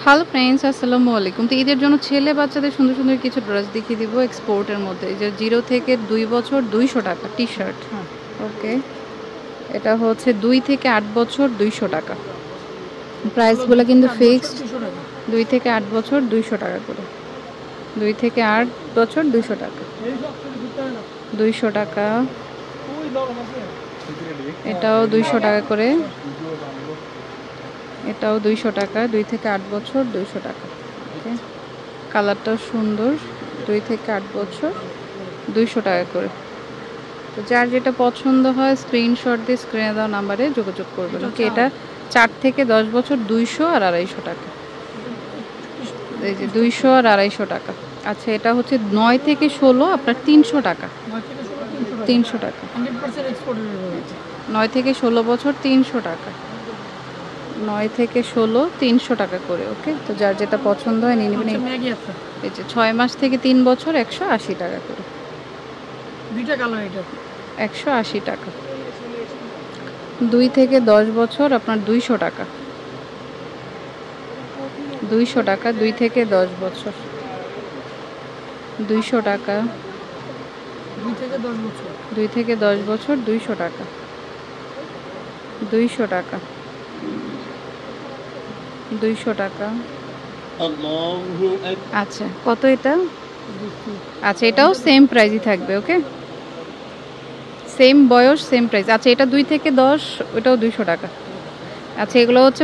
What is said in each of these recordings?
Hello friends, আসসালামু আলাইকুম। তো ঈদের জন্য ছেলে বাচ্চাদের সুন্দর সুন্দর কিছু ড্রেস দেখিয়ে দিব এক্সপোর্টের মধ্যে। এই যে 0 থেকে 2 বছর 200 টাকা টি শার্ট। ওকে, এটা হচ্ছে 2 থেকে 8 বছর 200 টাকা। প্রাইসগুলো কিন্তু ফিক্সড। 2 থেকে 8 বছর 200 টাকা করে। 2 থেকে 8 বছর 200 টাকা, 200 টাকা। এটাও 200 টাকা করে, এটাও 200 টাকা। 2 থেকে 8 বছর 200 টাকা। ওকে, কালারটাও সুন্দর। 2 থেকে 8 বছর 200 টাকা করে। তো যার যেটা পছন্দ হয় স্ক্রিনশট দিয়ে স্ক্রিনে দেওয়া নাম্বারে যোগাযোগ করবেন। ওকে, এটা 4 থেকে 10 বছর 200 আর 250 টাকা। এই যে 200 আর 250 টাকা। আচ্ছা, এটা হচ্ছে 9 থেকে 16 আপনার 300 টাকা। 300 টাকা। 9 থেকে 16 বছর 300 টাকা। 9 থেকে 16 300 টাকা করে। ওকে, তো যার যেটা পছন্দ হয় নিয়ে নেবেন। এই যে 6 মাস থেকে 3 বছর 180 টাকা করে। দুইটা কালার, এটা 180 টাকা। 2 থেকে 10 বছর আপনার 200 টাকা। 200 টাকা। 2 থেকে 10 বছর 200 টাকা। 2 থেকে 10 বছর 2 থেকে 10 বছর 200 টাকা। 200 টাকা। 200 টাকা। আচ্ছা, কত এটা? আচ্ছা, এটাও সেম প্রাইসই থাকবে। ওকে, সেম বয়স সেম প্রাইস। আচ্ছা, এটা 2 থেকে 10, ওটাও 200 টাকা। আচ্ছা, এগুলো হচ্ছে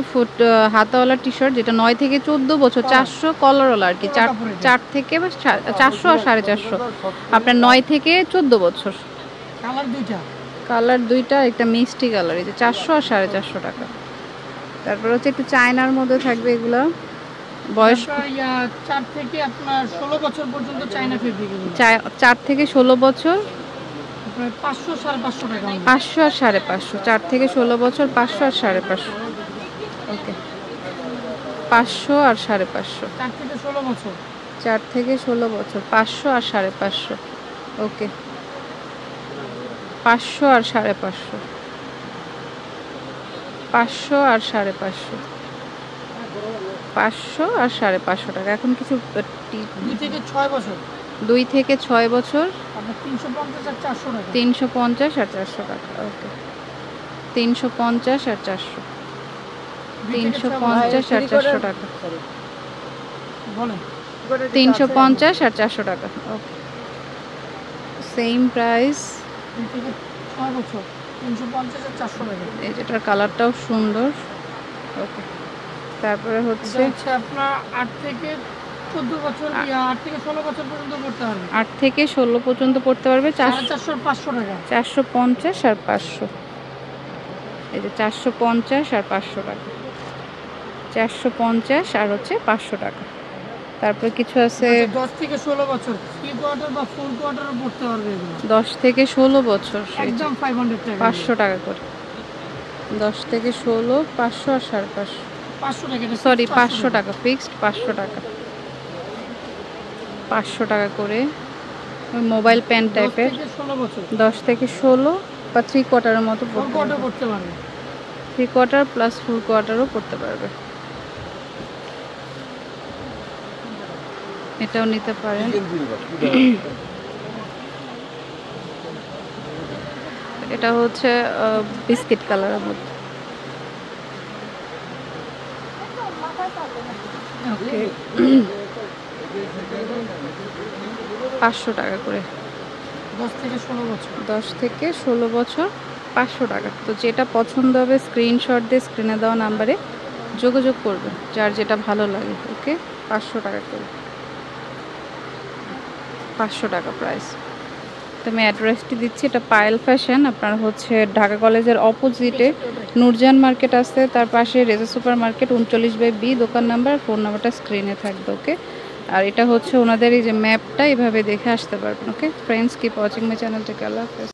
হাতাওয়ালা টি শার্ট, যেটা 9 থেকে 14 বছর 400 কলারওয়ালা আর কি। 4 থেকে বা 400 আর 450 আপনার 9 থেকে 14 বছর। কালার দুইটা, একটা মিষ্টি কালার। এই যে 400 আর 450 টাকা। তারপর হচ্ছে একটু চায়নার মধ্যে থাকবে এগুলো। বয়স 4 থেকে আপনার 16 বছর পর্যন্ত চায়না ফেব্রিক। 4 থেকে 16 বছর 500 550 টাকা। 500 আর 550। 4 থেকে 16 বছর 500 আর 550। ওকে, 500 আর 550। 4 থেকে 16 বছর 4 থেকে 16 বছর 500 আর 550। ওকে, 500 আর 550। 500 আর 550। 500 আর 550 টাকা। এখন কিছু 2 থেকে 6 বছর 2 থেকে 6 বছর 350 আর 400 টাকা। 350 আর 400 টাকা। ওকে, 350 আর 400। 350 আর 400 টাকা। বলেন, 350 আর 400 টাকা। ওকে, সেম প্রাইস। 2 থেকে 6 বছর 350 আর 400 টাকা। এই যেটার কালারটাও সুন্দর। ওকে, তারপরে হচ্ছে আপনার 8 থেকে 14 বছর 8 থেকে 16 বছর পর্যন্ত পড়তে পারবে। 8 থেকে 16 পর্যন্ত পড়তে পারবে। 400 আর 500 টাকা। 450 আর 500। এই যে 450 আর 500 টাকা। 450 আর হচ্ছে 500 টাকা। তারপর কিছু আছে 10 থেকে 16 বছর 3 কোয়ার্টার বা ফুল কোয়ার্টারও পড়তে পারবে এগুলো। 10 থেকে 16 বছর একদম 500 টাকা। 500 টাকা করে। 10 থেকে 16 500 আর 550। 500 টাকা, সরি 500 টাকা ফিক্সড। 500 টাকা। 500 টাকা করে। মোবাইল প্যান্ট টাইপের। 10 থেকে 16 বা 3 কোয়ার্টারের মতো পড়তে পারবে। 3 কোয়ার্টার প্লাস ফুল কোয়ার্টারও পড়তে পারবে। এটাও নিতে পারেন। এটা হচ্ছে বিস্কিট কালারের মধ্যে। ওকে, 500 টাকা করে। 10 থেকে 16 বছর 10 থেকে 16 বছর 500 টাকা। তো যেটা পছন্দ হবে স্ক্রিনশট দিয়ে স্ক্রিনে দেওয়া নাম্বারে যোগাযোগ করবে, যার যেটা ভালো লাগে। ওকে, 500 টাকা করে। 500 টাকা প্রাইস। তো আমি অ্যাড্রেসটি দিচ্ছি। এটা পায়েল ফ্যাশন। আপনার হচ্ছে ঢাকা কলেজের অপোজিটে নূরজাহান মার্কেট আছে, তার পাশে রেজা সুপার মার্কেট 39/B দোকান নাম্বার। ফোন নাম্বারটা স্ক্রিনে থাকবে। ওকে, আর এটা হচ্ছে ওনাদের এই যে ম্যাপটা, এভাবে দেখে আসতে পারবেন। Okay friends, keep watching my channel. Take care. আল্লাহ হাফেজ।